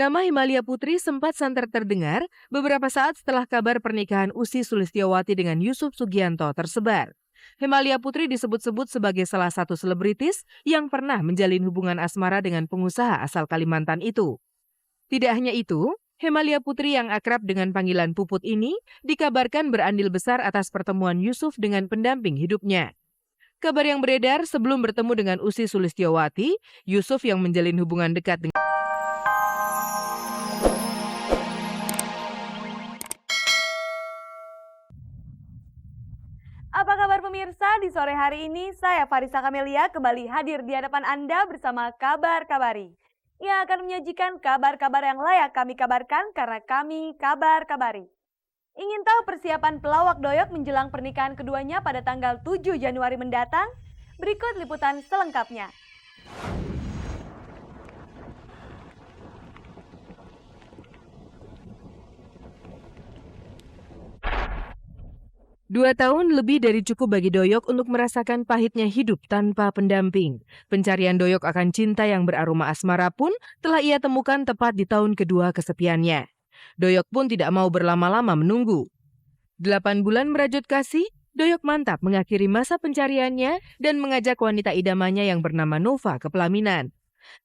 Nama Himalia Putri sempat santer terdengar beberapa saat setelah kabar pernikahan Ussy Sulistyowati dengan Yusuf Sugianto tersebar. Himalia Putri disebut-sebut sebagai salah satu selebritis yang pernah menjalin hubungan asmara dengan pengusaha asal Kalimantan itu. Tidak hanya itu, Himalia Putri yang akrab dengan panggilan Puput ini dikabarkan berandil besar atas pertemuan Yusuf dengan pendamping hidupnya. Kabar yang beredar sebelum bertemu dengan Ussy Sulistyowati, Yusuf yang menjalin hubungan dekat dengan Apa kabar pemirsa? Di sore hari ini saya Farisa Kamelia kembali hadir di hadapan Anda bersama Kabar Kabari yang akan menyajikan kabar-kabar yang layak kami kabarkan karena kami Kabar Kabari. Ingin tahu persiapan pelawak doyok menjelang pernikahan keduanya pada tanggal 7 Januari mendatang? Berikut liputan selengkapnya. 2 tahun lebih dari cukup bagi Doyok untuk merasakan pahitnya hidup tanpa pendamping. Pencarian Doyok akan cinta yang beraroma asmara pun telah ia temukan tepat di tahun kedua kesepiannya. Doyok pun tidak mau berlama-lama menunggu. 8 bulan merajut kasih, Doyok mantap mengakhiri masa pencariannya dan mengajak wanita idamannya yang bernama Nova ke pelaminan.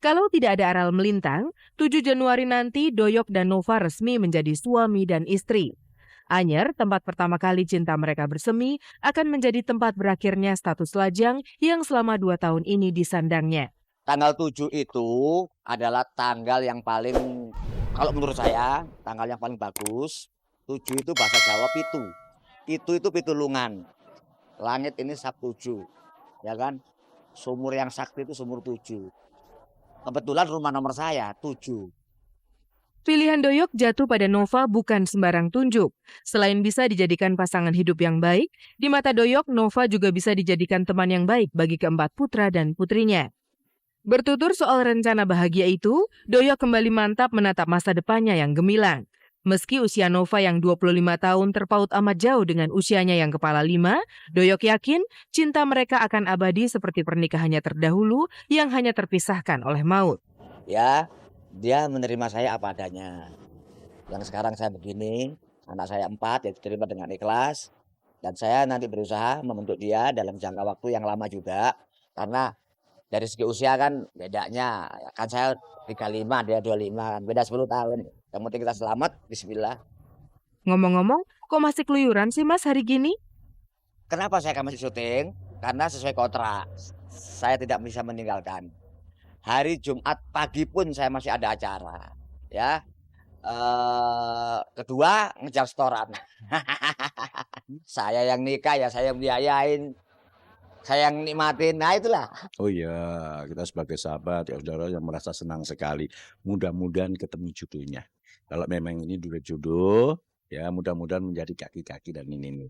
Kalau tidak ada aral melintang, 7 Januari nanti Doyok dan Nova resmi menjadi suami dan istri. Anyer, tempat pertama kali cinta mereka bersemi, akan menjadi tempat berakhirnya status lajang yang selama 2 tahun ini disandangnya. Tanggal 7 itu adalah tanggal yang paling, kalau menurut saya, tanggal yang paling bagus. 7 itu bahasa Jawa pitu. Itu pitulungan. Langit ini sak 7, ya kan? Sumur yang sakti itu sumur 7. Kebetulan rumah nomor saya 7. Pilihan Doyok jatuh pada Nova bukan sembarang tunjuk. Selain bisa dijadikan pasangan hidup yang baik, di mata Doyok, Nova juga bisa dijadikan teman yang baik bagi keempat putra dan putrinya. Bertutur soal rencana bahagia itu, Doyok kembali mantap menatap masa depannya yang gemilang. Meski usia Nova yang 25 tahun terpaut amat jauh dengan usianya yang kepala 5, Doyok yakin cinta mereka akan abadi seperti pernikahannya terdahulu yang hanya terpisahkan oleh maut. Ya, dia menerima saya apa adanya. Yang sekarang saya begini, anak saya 4, ya diterima dengan ikhlas. Dan saya nanti berusaha membentuk dia dalam jangka waktu yang lama juga. Karena dari segi usia kan bedanya. Kan saya 35, dia 25, beda 10 tahun. Yang penting kita selamat, bismillah. Ngomong-ngomong, kok masih keluyuran sih Mas hari gini? Kenapa saya akan masih syuting? Karena sesuai kontrak, saya tidak bisa meninggalkan. Hari Jumat pagi pun saya masih ada acara, ya. Kedua ngejar setoran. Saya yang nikah ya saya yang biayain, saya yang nikmatin. Nah itulah. Oh iya, kita sebagai sahabat ya saudara yang merasa senang sekali. Mudah-mudahan ketemu jodohnya. Kalau memang ini dua jodoh, ya mudah-mudahan menjadi kaki-kaki dan ini.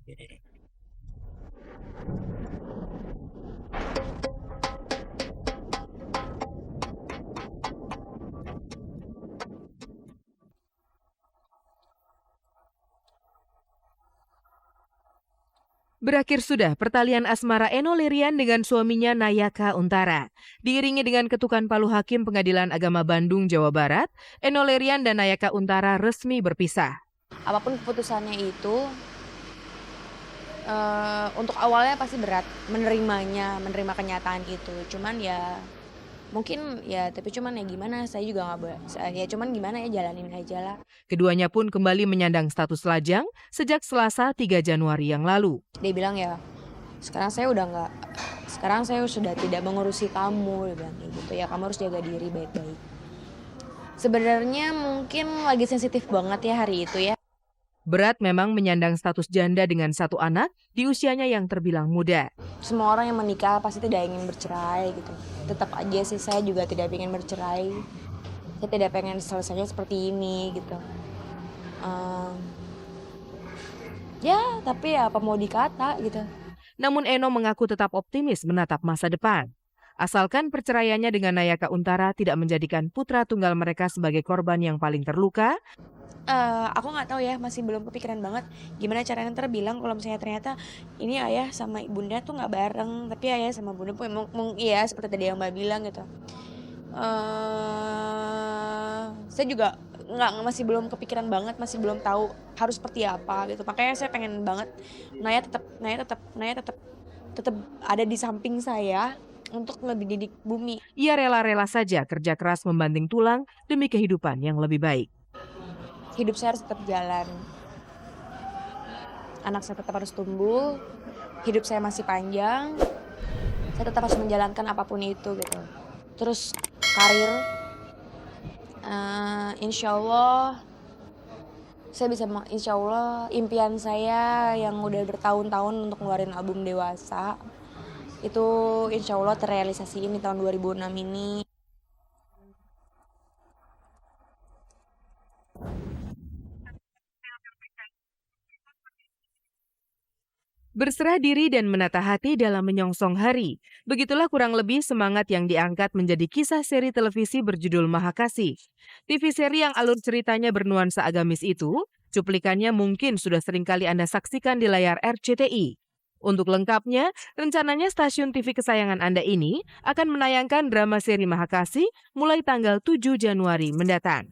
Berakhir sudah pertalian asmara Enno Lerian dengan suaminya Nayaka Untara. Diiringi dengan ketukan palu Hakim Pengadilan Agama Bandung, Jawa Barat, Enno Lerian dan Nayaka Untara resmi berpisah. Apapun keputusannya itu, untuk awalnya pasti berat menerima kenyataan itu. Cuman ya mungkin ya, tapi cuman ya gimana, saya juga ya cuman gimana ya, jalanin aja lah. Keduanya pun kembali menyandang status lajang sejak Selasa 3 Januari yang lalu. Dia bilang ya, sekarang saya sudah tidak mengurusi kamu, dia bilang kayak gitu ya, kamu harus jaga diri baik-baik. Sebenarnya mungkin lagi sensitif banget ya hari itu ya. Berat memang menyandang status janda dengan 1 anak di usianya yang terbilang muda. Semua orang yang menikah pasti tidak ingin bercerai gitu. Tetap aja sih saya juga tidak ingin bercerai. Saya tidak pengen selesainya seperti ini gitu. Ya tapi apa mau dikata gitu. Namun Enno mengaku tetap optimis menatap masa depan. Asalkan perceraiannya dengan Nayaka Untara tidak menjadikan putra tunggal mereka sebagai korban yang paling terluka. Aku nggak tahu ya, masih belum kepikiran banget gimana caranya ntar bilang kalau misalnya ternyata ini ayah sama bunda tuh nggak bareng, tapi ayah sama bunda pun iya seperti tadi yang mbak bilang gitu. saya juga masih belum kepikiran banget, masih belum tahu harus seperti apa gitu. Makanya saya pengen banget Naya tetap ada di samping saya untuk ngedidik Bumi. Ia rela-rela saja kerja keras membanting tulang demi kehidupan yang lebih baik. Hidup saya harus tetap jalan. Anak saya tetap harus tumbuh, hidup saya masih panjang, saya tetap harus menjalankan apapun itu gitu. Terus karir, insya Allah impian saya yang udah bertahun-tahun untuk ngeluarin album Dewasa, itu insya Allah terrealisasi ini tahun 2006 ini. Berserah diri dan menata hati dalam menyongsong hari. Begitulah kurang lebih semangat yang diangkat menjadi kisah seri televisi berjudul Mahakasih. TV seri yang alur ceritanya bernuansa agamis itu, cuplikannya mungkin sudah sering kali Anda saksikan di layar RCTI. Untuk lengkapnya, rencananya stasiun TV kesayangan Anda ini akan menayangkan drama seri Mahakasih mulai tanggal 7 Januari mendatang.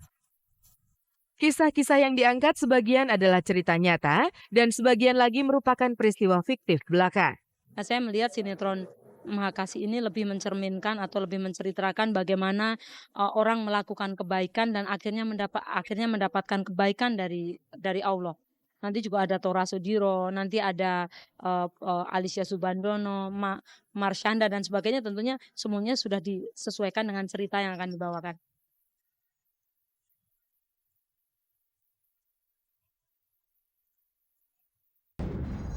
Kisah-kisah yang diangkat sebagian adalah cerita nyata dan sebagian lagi merupakan peristiwa fiktif belaka. Nah, saya melihat sinetron Mahakasih ini lebih mencerminkan atau lebih menceritakan bagaimana orang melakukan kebaikan dan akhirnya mendapatkan kebaikan dari Allah. Nanti juga ada Tora Sudiro, nanti ada Alicia Subandono, Marshanda dan sebagainya. Tentunya semuanya sudah disesuaikan dengan cerita yang akan dibawakan.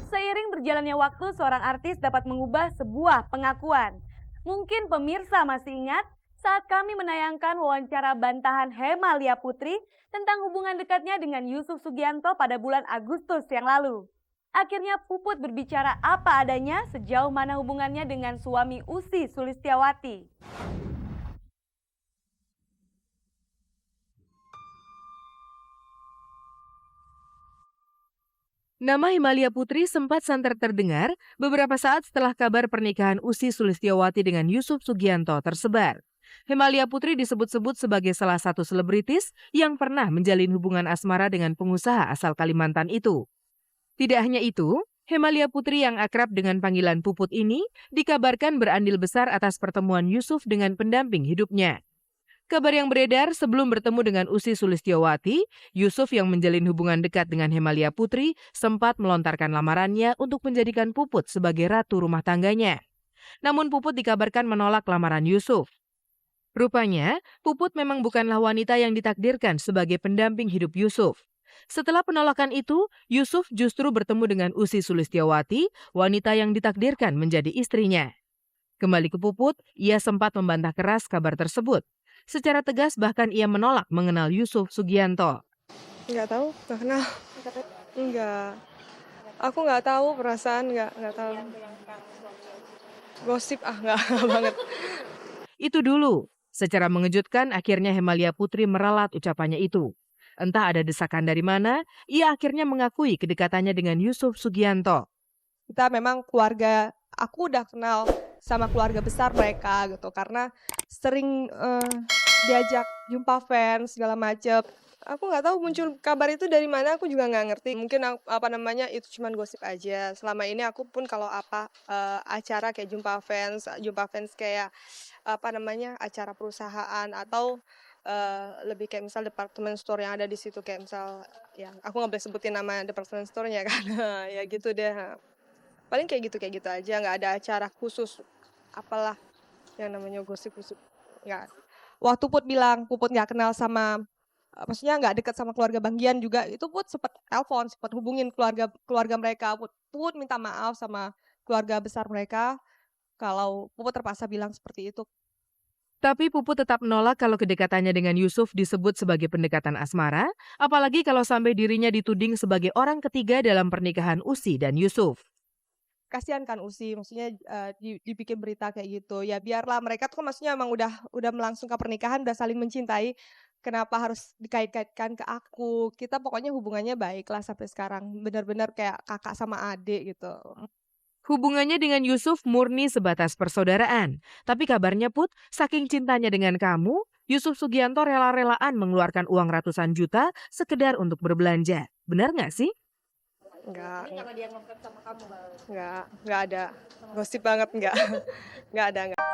Seiring berjalannya waktu, seorang artis dapat mengubah sebuah pengakuan. Mungkin pemirsa masih ingat saat kami menayangkan wawancara bantahan Hemalia Putri tentang hubungan dekatnya dengan Yusuf Sugianto pada bulan Agustus yang lalu. Akhirnya Puput berbicara apa adanya sejauh mana hubungannya dengan suami Ussy Sulistyawati. Nama Hemalia Putri sempat santer terdengar beberapa saat setelah kabar pernikahan Ussy Sulistyawati dengan Yusuf Sugianto tersebar. Hemalia Putri disebut-sebut sebagai salah satu selebritis yang pernah menjalin hubungan asmara dengan pengusaha asal Kalimantan itu. Tidak hanya itu, Hemalia Putri yang akrab dengan panggilan Puput ini dikabarkan berandil besar atas pertemuan Yusuf dengan pendamping hidupnya. Kabar yang beredar sebelum bertemu dengan Ussy Sulistyawati, Yusuf yang menjalin hubungan dekat dengan Hemalia Putri sempat melontarkan lamarannya untuk menjadikan Puput sebagai ratu rumah tangganya. Namun Puput dikabarkan menolak lamaran Yusuf. Rupanya, Puput memang bukanlah wanita yang ditakdirkan sebagai pendamping hidup Yusuf. Setelah penolakan itu, Yusuf justru bertemu dengan Ussy Sulistyawati, wanita yang ditakdirkan menjadi istrinya. Kembali ke Puput, ia sempat membantah keras kabar tersebut. Secara tegas bahkan ia menolak mengenal Yusuf Sugianto. Nggak tahu, nggak kenal. Enggak. Aku nggak tahu perasaan, nggak tahu. Gosip, nggak banget. Itu dulu. Secara mengejutkan akhirnya Hemalia Putri meralat ucapannya itu. Entah ada desakan dari mana, ia akhirnya mengakui kedekatannya dengan Yusuf Sugianto. Kita memang keluarga, aku udah kenal sama keluarga besar mereka gitu, karena sering diajak jumpa fans segala macem. Aku nggak tahu muncul kabar itu dari mana, aku juga nggak ngerti. Mungkin itu cuman gosip aja. Selama ini aku pun kalau acara kayak jumpa fans kayak acara perusahaan atau lebih kayak misal department store yang ada di situ, kayak misal ya aku nggak boleh sebutin nama department store-nya kan. Ya gitu deh. Paling kayak gitu aja, nggak ada acara khusus apalah yang namanya gosip nggak. Waktu Put bilang Puput nggak kenal sama, maksudnya nggak dekat sama keluarga Bang Gian juga, itu Put sempat telepon, sempat hubungin keluarga mereka. Put minta maaf sama keluarga besar mereka kalau Puput terpaksa bilang seperti itu. Tapi Puput tetap menolak kalau kedekatannya dengan Yusuf disebut sebagai pendekatan asmara, apalagi kalau sampai dirinya dituding sebagai orang ketiga dalam pernikahan Ussy dan Yusuf. Kasihan kan Ussy, maksudnya dibikin berita kayak gitu. Ya biarlah, mereka tuh maksudnya emang udah melangsungkan pernikahan, udah saling mencintai. Kenapa harus dikait-kaitkan ke aku? Kita pokoknya hubungannya baik lah sampai sekarang. Benar-benar kayak kakak sama adik gitu. Hubungannya dengan Yusuf murni sebatas persaudaraan. Tapi kabarnya Put, saking cintanya dengan kamu, Yusuf Sugianto rela-relaan mengeluarkan uang ratusan juta sekedar untuk berbelanja. Benar nggak sih? Enggak, enggak ada. Gosip banget enggak. Enggak ada, enggak.